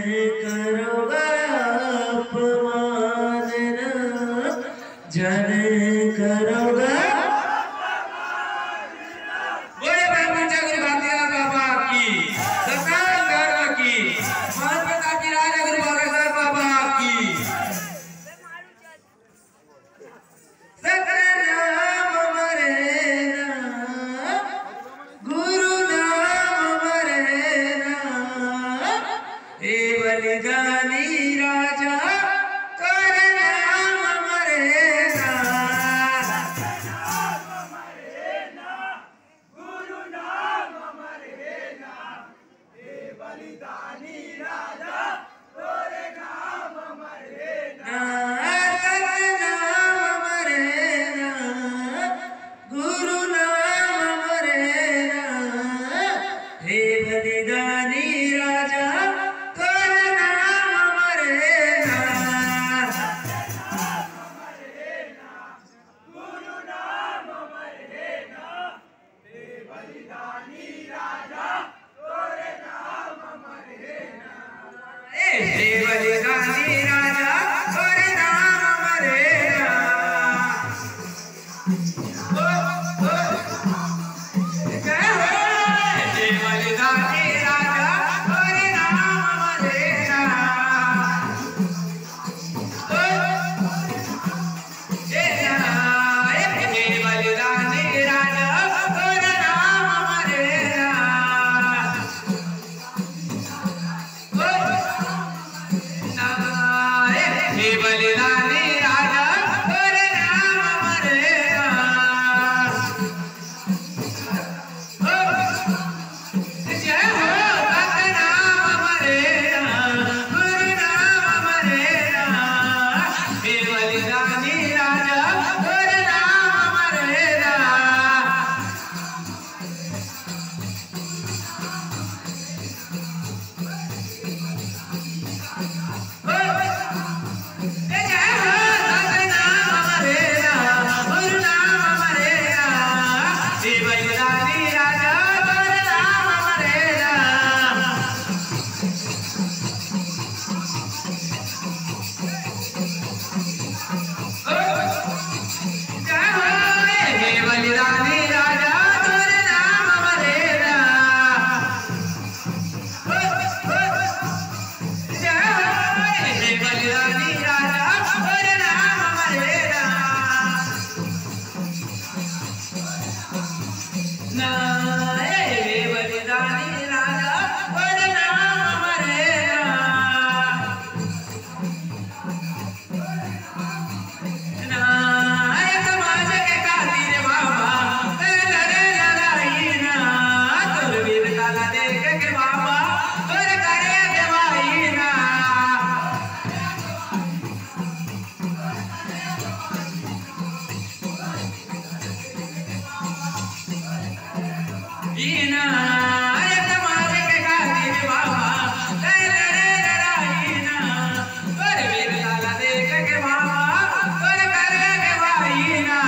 करोगा अपमान जन करोगा बोले ब्रह्मचा गुरु भातीराज बाबा की दसांग धर्म की माता की राजा गुरु भागेश्वर बाबा की सकल नाम मरे ना गुरु नाम मरे ना हे बलिदानी राजा कर नाम मरे ना गुरु नाम मरे ना हे बलिदानी राजा तोरे नाम मरे ना कर नाम मरे ना गुरु नाम मरे ना हे बलिदानी राजा कर नाम मरे ना गुरु नाम मरे ना हे बलिदानी राजा तोरे नाम मरे ना हे बलिदानी राजा कर नाम मरे ना जय हो हे बलिदानी राजा कर नाम मरे ना हे बलिदानी राजा कर नाम मरे ना हे बलिदानी राजा कर नाम मरे ना जय हो भक्त नाम मरे ना गुरु नाम मरे ना हे बलिदानी राजा कर नाम मरे ना जय हो भक्त नाम मरे ना गुरु नाम मरे ना हे बलिदानी राजा कर नाम मरे ना जय हो हे बलिदानी राजा कर नाम मरे ना जय हो हे बलिदानी राजा कर नाम मरे ना ना हे बलिदानी राजा कर नाम मरे ना समाज के खातिर बाबा कर करे लड़ाई ना तोर वीर काला देख के बाबा तोर करे देवाई ना ईना समाज के खातिर बाबा कर करे लड़ाई ना तोर वीर काला देख के बाबा तोर करे देवाई ना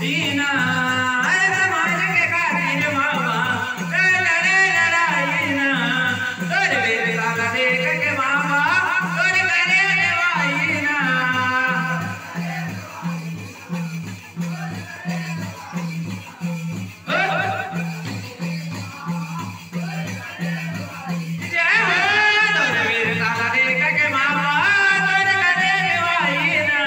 दीना समाज के खातिर बाबा कर करे लड़ाई ना तोर वीर काला देख के बाबा तोर करे देवाई ना जय हो तोर वीर काला देख के बाबा तोर करे देवाई ना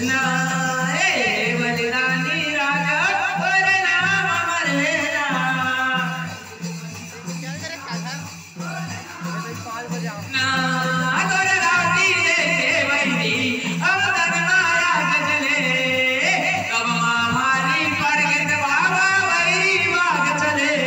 ना ए बलिदानी राजा तोरे नाम अमर है ना ना तोरे राती देखे वैरी अब तक माया चले कब महामारी पड़ गए तो बाबा वैरी भाग चले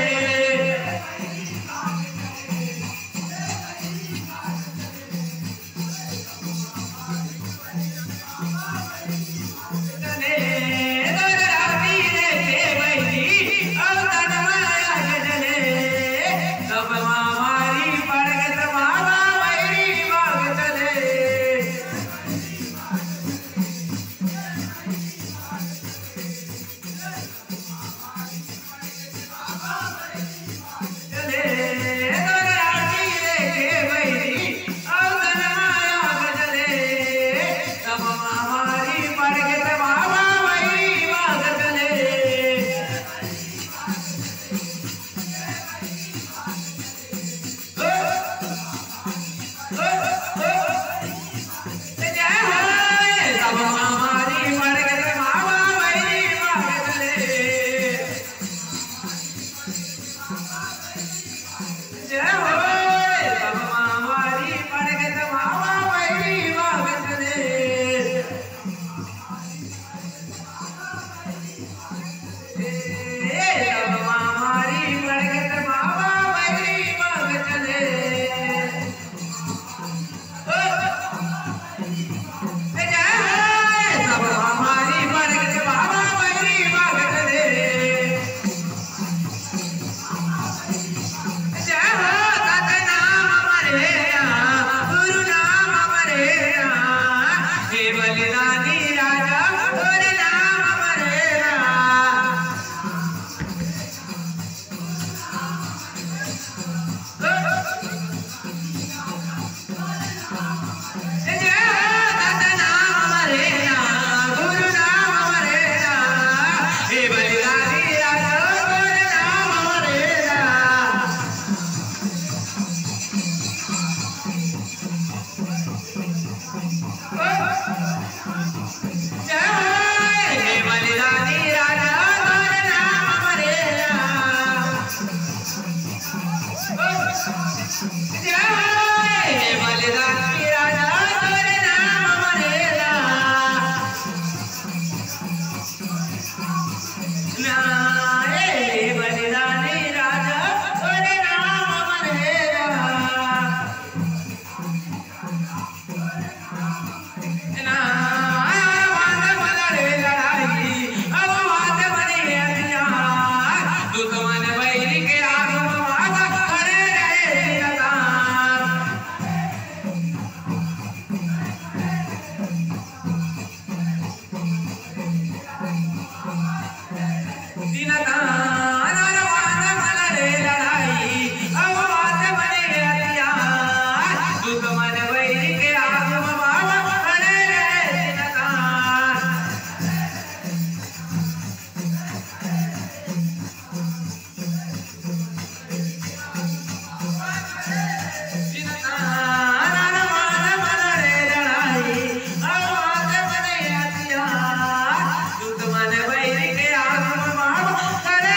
करे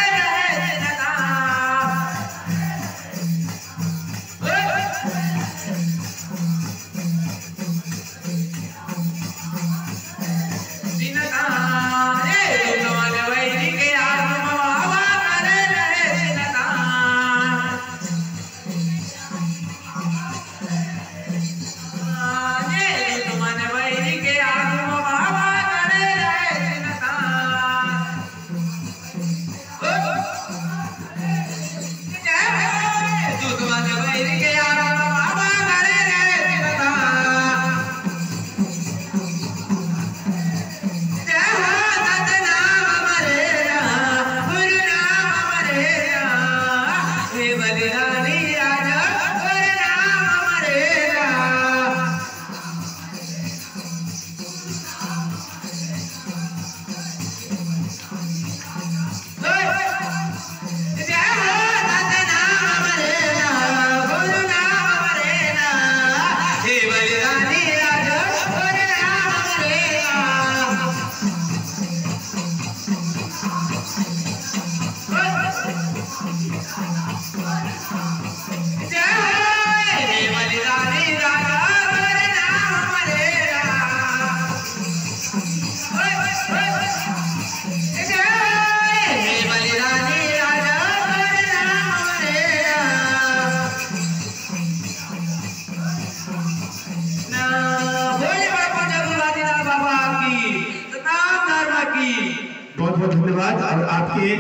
बहुत धन्यवाद और आपके